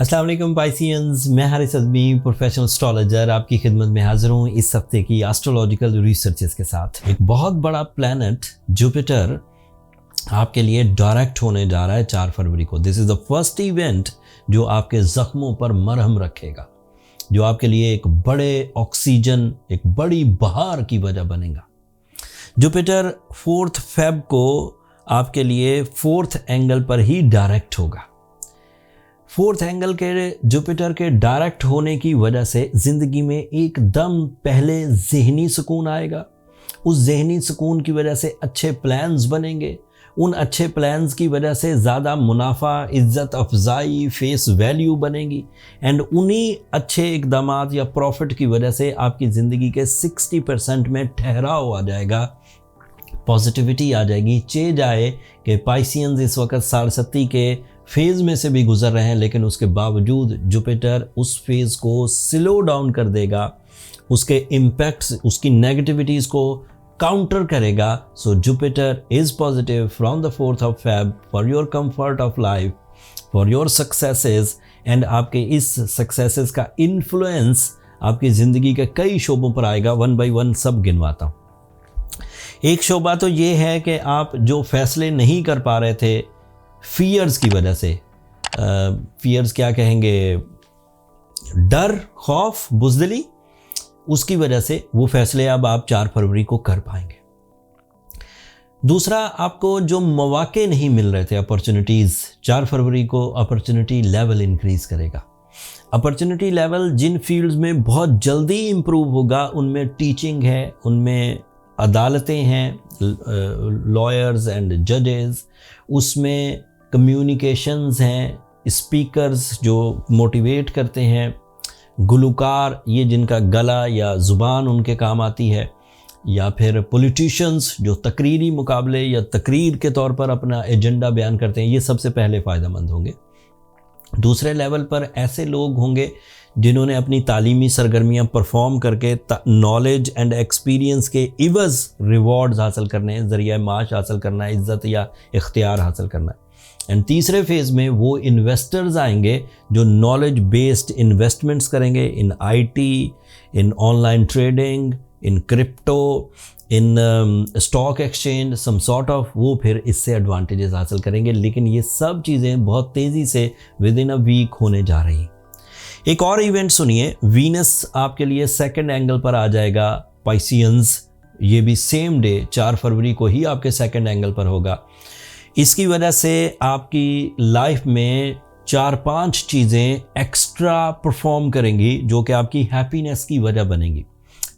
अस्सलाम वालेकुम पाइसियंस, मैं हारिस अज़मी प्रोफेशनल एस्ट्रोलॉजर आपकी खिदमत में हाजिर हूँ इस हफ्ते की एस्ट्रोलॉजिकल रिसर्चेस के साथ। एक बहुत बड़ा प्लैनेट जुपिटर आपके लिए डायरेक्ट होने जा रहा है 4 फरवरी को। This is the first event जो आपके ज़ख्मों पर मरहम रखेगा, जो आपके लिए एक बड़े ऑक्सीजन, एक बड़ी बहार की वजह बनेगा। जुपिटर 4 फेब को आपके लिए 4th एंगल पर ही डायरेक्ट होगा। 4th एंगल के जुपिटर के डायरेक्ट होने की वजह से ज़िंदगी में एकदम पहले ज़हनी सुकून आएगा। उस ज़हनी सुकून की वजह से अच्छे प्लान्स बनेंगे। उन अच्छे प्लान्स की वजह से ज़्यादा मुनाफा, इज़्ज़त अफजाई, फेस वैल्यू बनेगी। एंड उन्हीं अच्छे इक़दामात या प्रॉफिट की वजह से आपकी ज़िंदगी के 60% में ठहराव आ जाएगा, पॉजिटिविटी आ जाएगी। चेंज आए कि पाइसियंस इस वक्त 67 के फेज़ में से भी गुजर रहे हैं, लेकिन उसके बावजूद जुपिटर उस फेज़ को स्लो डाउन कर देगा, उसके इम्पैक्ट्स, उसकी नेगेटिविटीज़ को काउंटर करेगा। So Jupiter is positive from the 4th of Feb for your comfort of life, for your successes. And आपके इस सक्सेसेस का इन्फ्लुएंस आपकी ज़िंदगी के कई शोबों पर आएगा। 1 by 1 सब गिनवाता हूँ। एक शोबा तो ये है कि आप जो फैसले नहीं कर पा रहे थे फियर्स की वजह से, फियर्स क्या कहेंगे, डर, खौफ, बुज़दिली, उसकी वजह से वो फैसले अब आप 4 फरवरी को कर पाएंगे। दूसरा, आपको जो मौके नहीं मिल रहे थे, अपॉर्चुनिटीज़, 4 फरवरी को अपॉर्चुनिटी लेवल इंक्रीज़ करेगा। अपॉर्चुनिटी लेवल जिन फील्ड्स में बहुत जल्दी इम्प्रूव होगा, उनमें टीचिंग है, उनमें अदालतें हैं, लॉयर्स एंड जजेस, उसमें कम्युनिकेशंस हैं, स्पीकर्स जो मोटिवेट करते हैं, गुलकार, ये जिनका गला या ज़ुबान उनके काम आती है, या फिर पॉलिटिशियंस जो तकरीरी मुकाबले या तकरीर के तौर पर अपना एजेंडा बयान करते हैं, ये सबसे पहले फ़ायदेमंद होंगे। दूसरे लेवल पर ऐसे लोग होंगे जिन्होंने अपनी तालीमी सरगर्मियाँ परफॉर्म करके नॉलेज एंड एक्सपीरियंस के इवज़ रिवॉर्ड्स हासिल करने हैं, ज़रिया माश हासिल करना है, इज़्ज़त या इख्तियार हासिल करना है। एंड तीसरे फेज़ में वो इन्वेस्टर्स आएंगे जो नॉलेज बेस्ड इन्वेस्टमेंट्स करेंगे in IT, in online trading, in crypto, in stock exchange, some sort of, वो फिर इससे एडवांटेजेस हासिल करेंगे। लेकिन ये सब चीज़ें बहुत तेज़ी से विद इन अ वीक होने जा रही। एक और इवेंट सुनिए, वीनस आपके लिए 2nd एंगल पर आ जाएगा पाइसियंस। ये भी सेम डे 4 फरवरी को ही आपके 2nd एंगल पर होगा। इसकी वजह से आपकी लाइफ में 4-5 चीज़ें एक्स्ट्रा परफॉर्म करेंगी जो कि आपकी हैप्पीनेस की वजह बनेगी।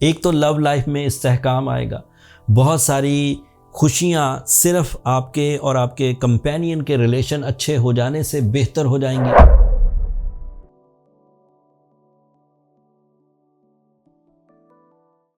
एक तो लव लाइफ में इस्तेहकाम आएगा। बहुत सारी खुशियाँ सिर्फ आपके और आपके कंपेनियन के रिलेशन अच्छे हो जाने से बेहतर हो जाएंगी।